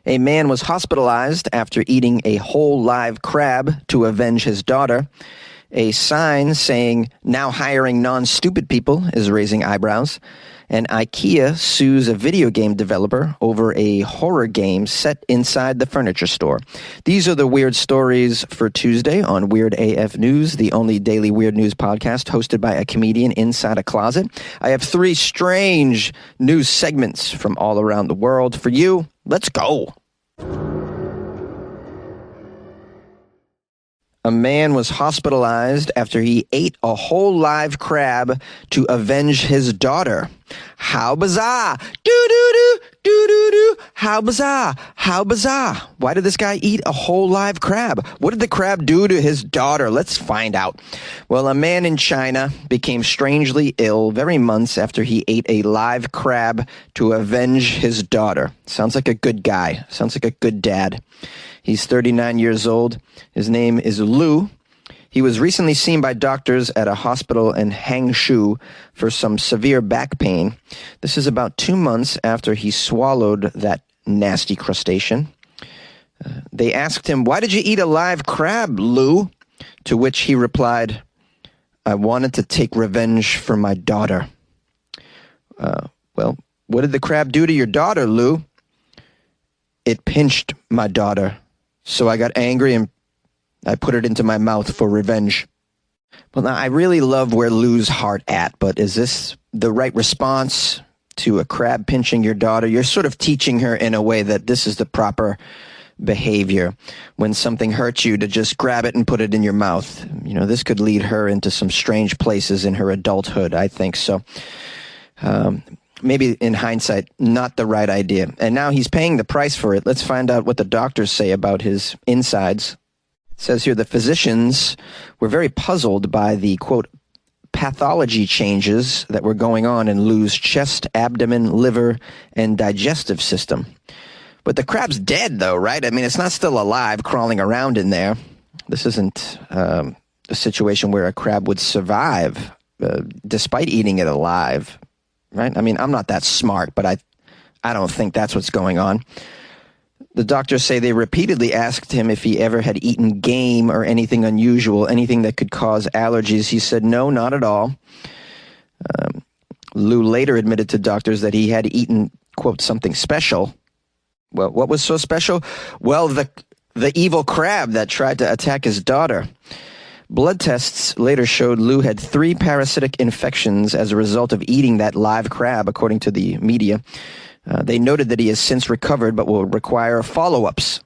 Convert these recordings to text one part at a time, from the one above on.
A man was hospitalized after eating a whole live crab to avenge his daughter. A sign saying, "Now hiring non-stupid people," is raising eyebrows. And Ikea sues a video game developer over a horror game set inside the furniture store. These are the weird stories for Tuesday on Weird AF News, the only daily weird news podcast hosted by a comedian inside a closet. I have 3 strange news segments from all around the world for you. Let's go. A man was hospitalized after he ate a whole live crab to avenge his daughter. How bizarre! Do-do-do! Do-do-do! How bizarre! How bizarre! Why did this guy eat a whole live crab? What did the crab do to his daughter? Let's find out. Well, a man in China became strangely ill very months after he ate a live crab to avenge his daughter. Sounds like a good guy. Sounds like a good dad. He's 39 years old. His name is Lu. He was recently seen by doctors at a hospital in Hangzhou for some severe back pain. This is about 2 months after he swallowed that nasty crustacean. They asked him, "Why did you eat a live crab, Lu?" To which he replied, "I wanted to take revenge for my daughter." Well, what did the crab do to your daughter, Lu? "It pinched my daughter. So I got angry and I put it into my mouth for revenge." Well, now, I really love where Lu's heart at, but is this the right response to a crab pinching your daughter? You're sort of teaching her in a way that this is the proper behavior. When something hurts you, to just grab it and put it in your mouth. You know, this could lead her into some strange places in her adulthood, I think so. Maybe in hindsight, not the right idea. And now he's paying the price for it. Let's find out what the doctors say about his insides. It says here the physicians were very puzzled by the, quote, pathology changes that were going on in Lu's chest, abdomen, liver, and digestive system. But the crab's dead, though, right? I mean, it's not still alive, crawling around in there. This isn't a situation where a crab would survive despite eating it alive. Right? I mean, I'm not that smart, but I don't think that's what's going on. The doctors say they repeatedly asked him if he ever had eaten game or anything unusual, anything that could cause allergies. He said, no, not at all. Lu later admitted to doctors that he had eaten, quote, something special. Well, what was so special? Well, the evil crab that tried to attack his daughter. Blood tests later showed Lu had 3 parasitic infections as a result of eating that live crab, according to the media. They noted that he has since recovered but will require follow-ups.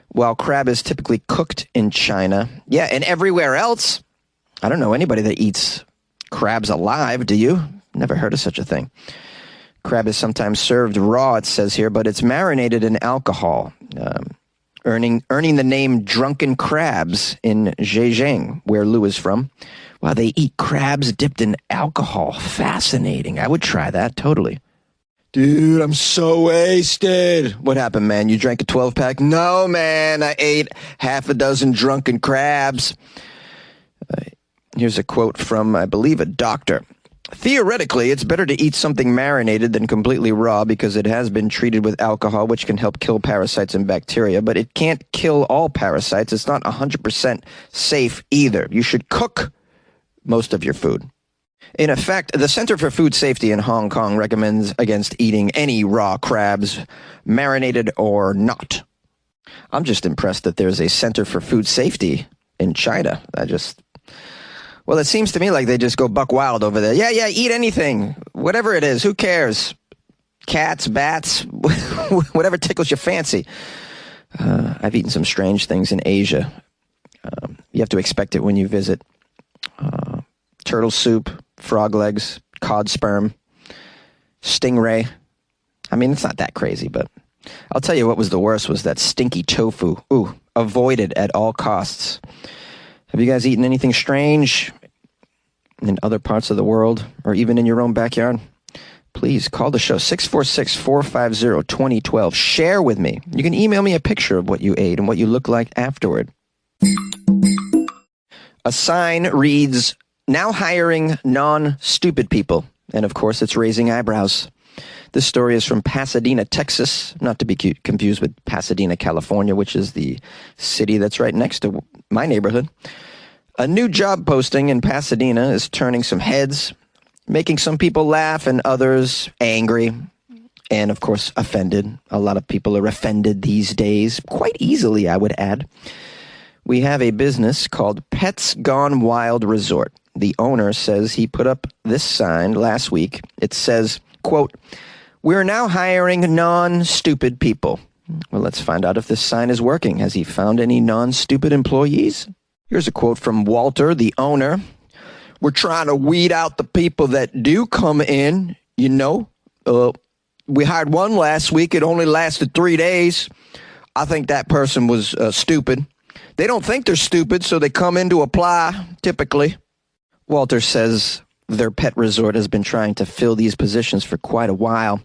While crab is typically cooked in China, yeah, and everywhere else, I don't know anybody that eats crabs alive, do you? Never heard of such a thing. Crab is sometimes served raw, it says here, but it's marinated in alcohol. Earning the name Drunken Crabs in Zhejiang, where Lu is from. Wow, they eat crabs dipped in alcohol. Fascinating. I would try that, totally. Dude, I'm so wasted. What happened, man? You drank a 12-pack? No, man, I ate half a dozen drunken crabs. Here's a quote from, I believe, a doctor. Theoretically, it's better to eat something marinated than completely raw because it has been treated with alcohol, which can help kill parasites and bacteria, but it can't kill all parasites. It's not 100% safe either. You should cook most of your food. In effect, the Center for Food Safety in Hong Kong recommends against eating any raw crabs, marinated or not. I'm just impressed that there's a Center for Food Safety in China. Well, it seems to me like they just go buck wild over there. Yeah, eat anything. Whatever it is. Who cares? Cats, bats, whatever tickles your fancy. I've eaten some strange things in Asia. You have to expect it when you visit. Turtle soup, frog legs, cod sperm, stingray. I mean, it's not that crazy, but I'll tell you what was the worst was that stinky tofu. Ooh, avoid it at all costs. Have you guys eaten anything strange in other parts of the world or even in your own backyard? Please call the show, 646-450-2012. Share with me. You can email me a picture of what you ate and what you look like afterward. A sign reads, "Now hiring non-stupid people." And of course, it's raising eyebrows. This story is from Pasadena, Texas, not to be confused with Pasadena, California, which is the city that's right next to my neighborhood. A new job posting in Pasadena is turning some heads, making some people laugh and others angry, and of course offended. A lot of people are offended these days, quite easily, I would add. We have a business called Pets Gone Wild Resort. The owner says he put up this sign last week. It says, quote, "We're now hiring non-stupid people." Well, let's find out if this sign is working. Has he found any non-stupid employees? Here's a quote from Walter, the owner. "We're trying to weed out the people that do come in, you know. We hired one last week. It only lasted 3 days. I think that person was stupid. They don't think they're stupid, so they come in to apply, typically." Walter says their pet resort has been trying to fill these positions for quite a while.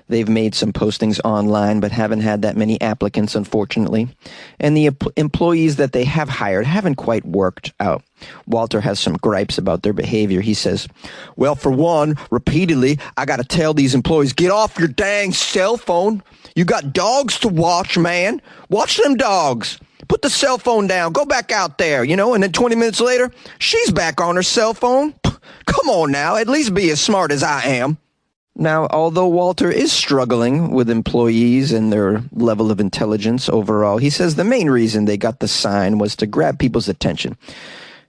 They've made some postings online, but haven't had that many applicants, unfortunately. And the employees that they have hired haven't quite worked out. Walter has some gripes about their behavior. He says, "Well, for one, repeatedly, I got to tell these employees, get off your dang cell phone. You got dogs to watch, man. Watch them dogs. Put the cell phone down. Go back out there, you know." And then 20 minutes later, she's back on her cell phone. Come on now, at least be as smart as I am. Now, although Walter is struggling with employees and their level of intelligence overall, he says the main reason they got the sign was to grab people's attention.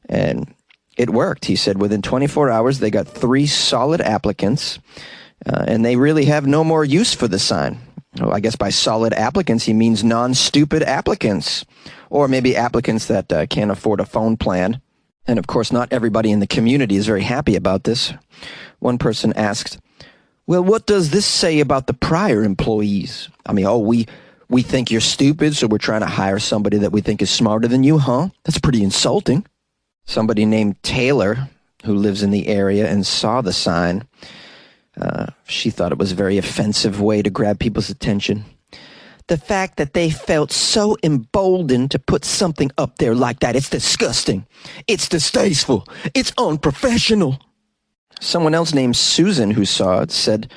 And it worked. He said within 24 hours, they got 3 solid applicants, and they really have no more use for the sign. Well, I guess by solid applicants, he means non-stupid applicants, or maybe applicants that can't afford a phone plan. And of course, not everybody in the community is very happy about this. One person asked, "Well, what does this say about the prior employees? I mean, we think you're stupid, so we're trying to hire somebody that we think is smarter than you, huh? That's pretty insulting." Somebody named Taylor, who lives in the area and saw the sign, she thought it was a very offensive way to grab people's attention. "The fact that they felt so emboldened to put something up there like that, it's disgusting. It's distasteful. It's unprofessional." Someone else named Susan who saw it said,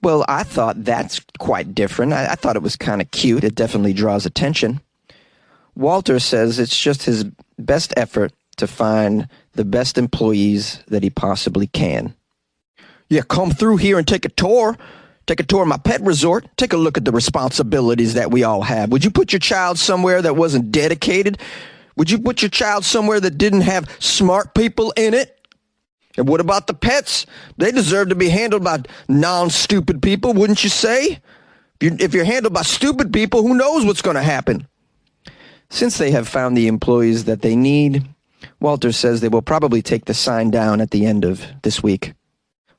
"Well, I thought that's quite different. I thought it was kind of cute. It definitely draws attention." Walter says it's just his best effort to find the best employees that he possibly can. "Yeah, come through here and take a tour. Take a tour of my pet resort. Take a look at the responsibilities that we all have. Would you put your child somewhere that wasn't dedicated? Would you put your child somewhere that didn't have smart people in it? And what about the pets? They deserve to be handled by non-stupid people, wouldn't you say? If you're handled by stupid people, who knows what's going to happen?" Since they have found the employees that they need, Walter says they will probably take the sign down at the end of this week.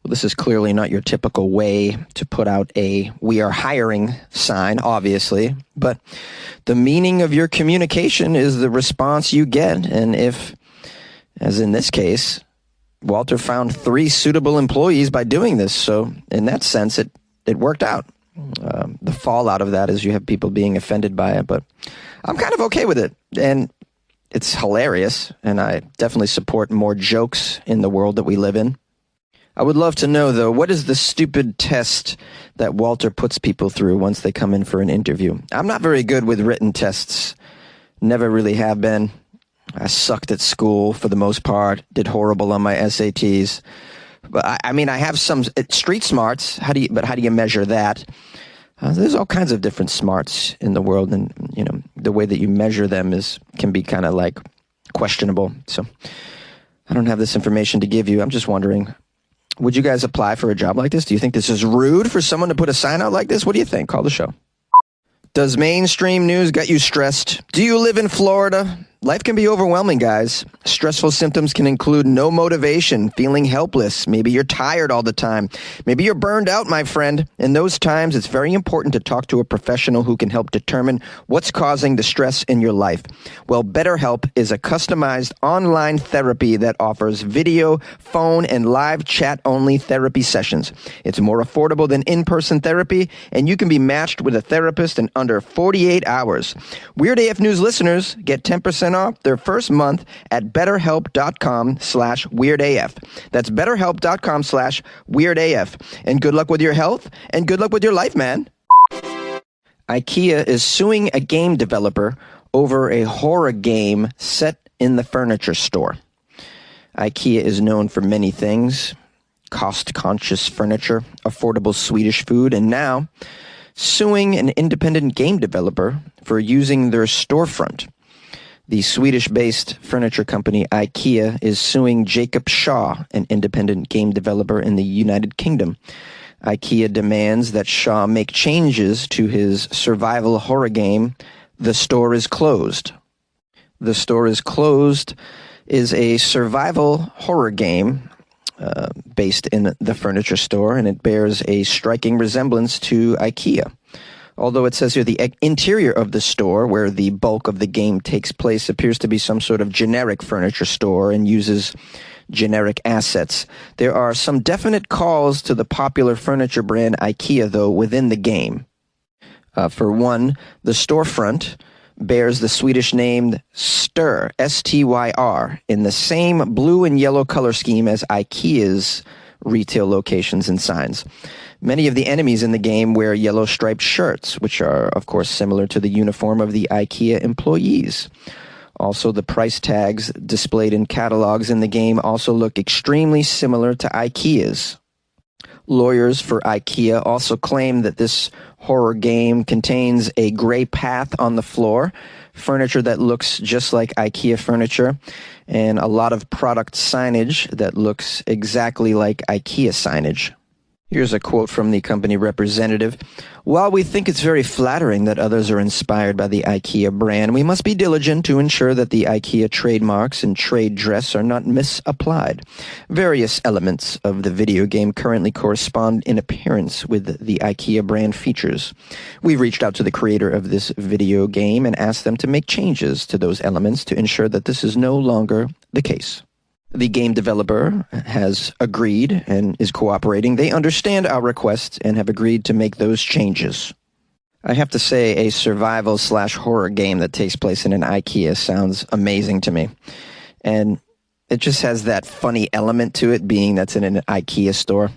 Well, this is clearly not your typical way to put out a "we are hiring" sign, obviously, but the meaning of your communication is the response you get. And if, as in this case, Walter found 3 suitable employees by doing this, so in that sense, it worked out. The fallout of that is you have people being offended by it, but I'm kind of okay with it. And it's hilarious, and I definitely support more jokes in the world that we live in. I would love to know, though, what is the stupid test that Walter puts people through once they come in for an interview? I'm not very good with written tests. Never really have been. I sucked at school for the most part, did horrible on my SATs. But I mean, I have some street smarts. How do you measure that? There's all kinds of different smarts in the world, and you know the way that you measure them can be kind of like questionable. So I don't have this information to give you. I'm just wondering, would you guys apply for a job like this? Do you think this is rude for someone to put a sign out like this? What do you think? Call the show. Does mainstream news get you stressed? Do you live in Florida? Life can be overwhelming, guys. Stressful symptoms can include no motivation, feeling helpless. Maybe you're tired all the time. Maybe you're burned out, my friend. In those times, it's very important to talk to a professional who can help determine what's causing the stress in your life. Well, BetterHelp is a customized online therapy that offers video, phone, and live chat-only therapy sessions. It's more affordable than in-person therapy, and you can be matched with a therapist in under 48 hours. Weird AF News listeners get 10% 10% off their first month at betterhelp.com/weirdaf. That's betterhelp.com/weirdaf. And good luck with your health and good luck with your life, man. Ikea is suing a game developer over a horror game set in the furniture store. Ikea is known for many things: cost-conscious furniture, affordable Swedish food, and now suing an independent game developer for using their storefront. The Swedish-based furniture company Ikea is suing Jacob Shaw, an independent game developer in the United Kingdom. Ikea demands that Shaw make changes to his survival horror game, The Store is Closed. The Store is Closed is a survival horror game based in the furniture store, and it bears a striking resemblance to Ikea. Although it says here the interior of the store, where the bulk of the game takes place, appears to be some sort of generic furniture store and uses generic assets. There are some definite calls to the popular furniture brand Ikea, though, within the game. For one, the storefront bears the Swedish name Styr, S-T-Y-R, in the same blue and yellow color scheme as Ikea's retail locations and signs. Many of the enemies in the game wear yellow striped shirts, which are, of course, similar to the uniform of the Ikea employees. Also, the price tags displayed in catalogs in the game also look extremely similar to Ikea's. Lawyers for Ikea also claim that this horror game contains a gray path on the floor, furniture that looks just like Ikea furniture, and a lot of product signage that looks exactly like Ikea signage. Here's a quote from the company representative. "While we think it's very flattering that others are inspired by the Ikea brand, we must be diligent to ensure that the Ikea trademarks and trade dress are not misapplied. Various elements of the video game currently correspond in appearance with the Ikea brand features. We've reached out to the creator of this video game and asked them to make changes to those elements to ensure that this is no longer the case." The game developer has agreed and is cooperating. They understand our requests and have agreed to make those changes. I have to say, a survival/horror game that takes place in an Ikea sounds amazing to me. And it just has that funny element to it, being that's in an Ikea store.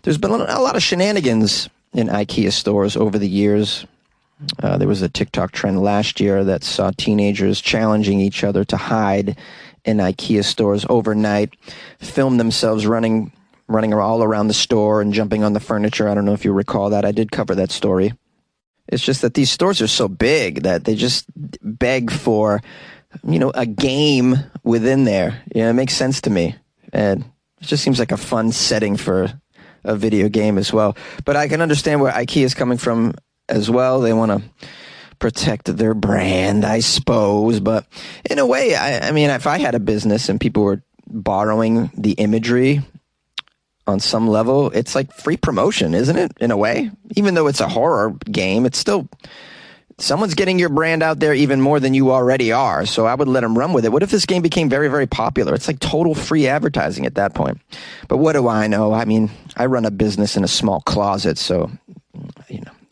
There's been a lot of shenanigans in Ikea stores over the years. There was a TikTok trend last year that saw teenagers challenging each other to hide in Ikea stores overnight, film themselves running all around the store and jumping on the furniture. I don't know if you recall that. I did cover that story. It's just that these stores are so big that they just beg for, a game within there. It makes sense to me. And it just seems like a fun setting for a video game as well. But I can understand where Ikea is coming from as well. They want to protect their brand, I suppose. But in a way, I mean, if I had a business and people were borrowing the imagery on some level, it's like free promotion, isn't it? In a way, even though it's a horror game, it's still someone's getting your brand out there even more than you already are. So I would let them run with it. What if this game became very, very popular? It's like total free advertising at that point. But what do I know? I mean, I run a business in a small closet, so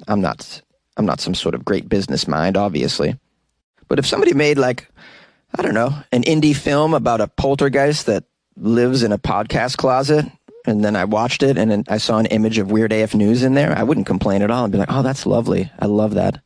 I'm not some sort of great business mind, obviously. But if somebody made an indie film about a poltergeist that lives in a podcast closet, and then I watched it and then I saw an image of Weird AF News in there, I wouldn't complain at all. I'd be like, oh, that's lovely. I love that.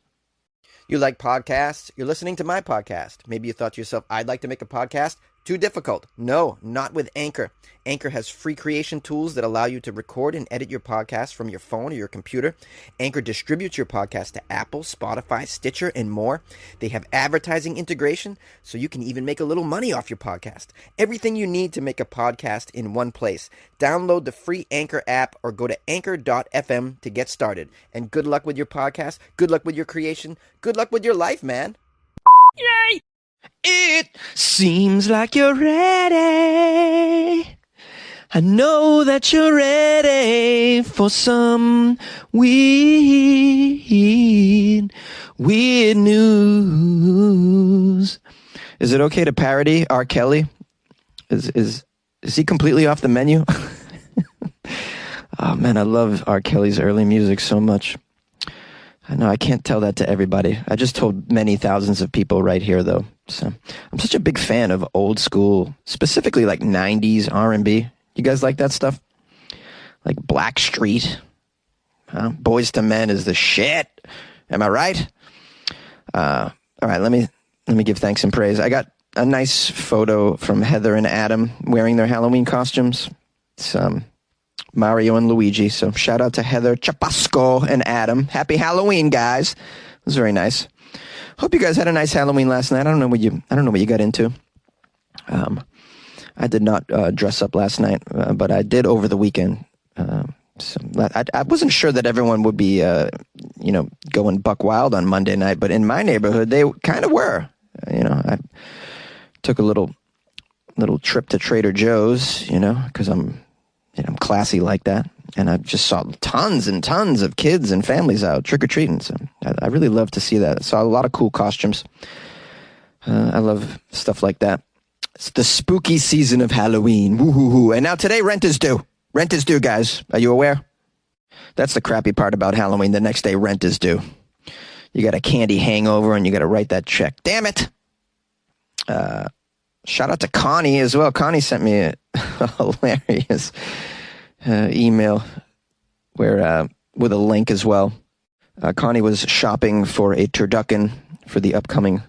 You like podcasts? You're listening to my podcast. Maybe you thought to yourself, I'd like to make a podcast. Too difficult. No, not with Anchor. Anchor has free creation tools that allow you to record and edit your podcast from your phone or your computer. Anchor distributes your podcast to Apple, Spotify, Stitcher, and more. They have advertising integration, so you can even make a little money off your podcast. Everything you need to make a podcast in one place. Download the free Anchor app or go to anchor.fm to get started. And good luck with your podcast. Good luck with your creation. Good luck with your life, man. Yay! It seems like you're ready. I know that you're ready for some weird news. Is it okay to parody R. Kelly? Is he completely off the menu? Oh man, I love R. Kelly's early music so much. I know I can't tell that to everybody. I just told many thousands of people right here, though. So I'm such a big fan of old school, specifically like 90s R&B. You guys like that stuff? Like Blackstreet. Boys to Men is the shit. Am I right? All right, let me give thanks and praise. I got a nice photo from Heather and Adam wearing their Halloween costumes. It's Mario and Luigi. So shout out to Heather Chapasco and Adam. Happy Halloween, guys. It was very nice. Hope you guys had a nice Halloween last night. I don't know what you got into. I did not dress up last night, but I did over the weekend. So I wasn't sure that everyone would be, going buck wild on Monday night, but in my neighborhood, they kind of were. I took a little trip to Trader Joe's, because I'm classy like that. And I just saw tons and tons of kids and families out trick-or-treating. So I really love to see that. I saw a lot of cool costumes. I love stuff like that. It's the spooky season of Halloween. Woo-hoo-hoo. And now today, rent is due. Rent is due, guys. Are you aware? That's the crappy part about Halloween. The next day, rent is due. You got a candy hangover, and you got to write that check. Damn it! Shout out to Connie as well. Connie sent me a hilarious email where with a link as well. Connie was shopping for a turducken for the upcoming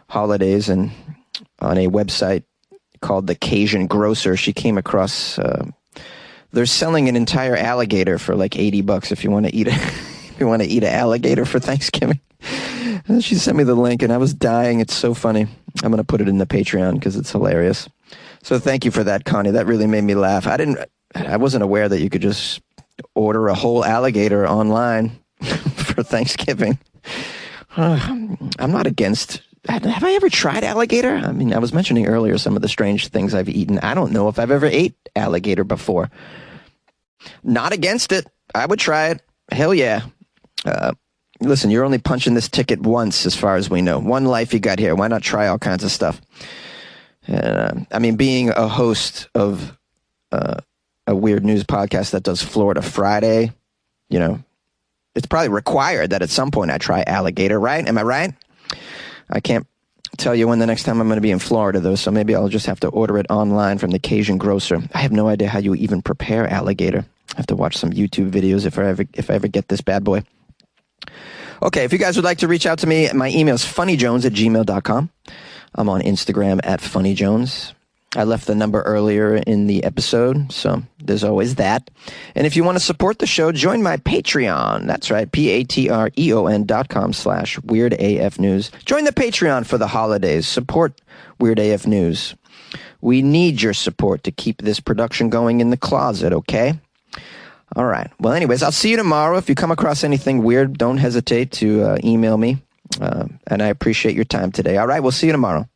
holidays, and on a website called the Cajun Grocer, she came across... they're selling an entire alligator for like $80 if you want to eat an alligator for Thanksgiving. And she sent me the link, and I was dying. It's so funny. I'm going to put it in the Patreon because it's hilarious. So thank you for that, Connie. That really made me laugh. I wasn't aware that you could just order a whole alligator online for Thanksgiving. I'm not against... Have I ever tried alligator? I mean, I was mentioning earlier some of the strange things I've eaten. I don't know if I've ever ate alligator before. Not against it. I would try it. Hell yeah. Listen, you're only punching this ticket once as far as we know. One life you got here. Why not try all kinds of stuff? Being a host of a weird news podcast that does Florida Friday, it's probably required that at some point I try alligator, right? Am I right? I can't tell you when the next time I'm going to be in Florida, though, so maybe I'll just have to order it online from the Cajun Grocer. I have no idea how you even prepare alligator. I have to watch some YouTube videos if I ever get this bad boy. Okay, if you guys would like to reach out to me, my email is funnyjones@gmail.com. I'm on Instagram @funnyjones. I left the number earlier in the episode, so there's always that. And if you want to support the show, join my Patreon. That's right, patreon.com/WeirdAFNews. Join the Patreon for the holidays. Support Weird AF News. We need your support to keep this production going in the closet, okay? All right. Well, anyways, I'll see you tomorrow. If you come across anything weird, don't hesitate to email me. And I appreciate your time today. All right, we'll see you tomorrow.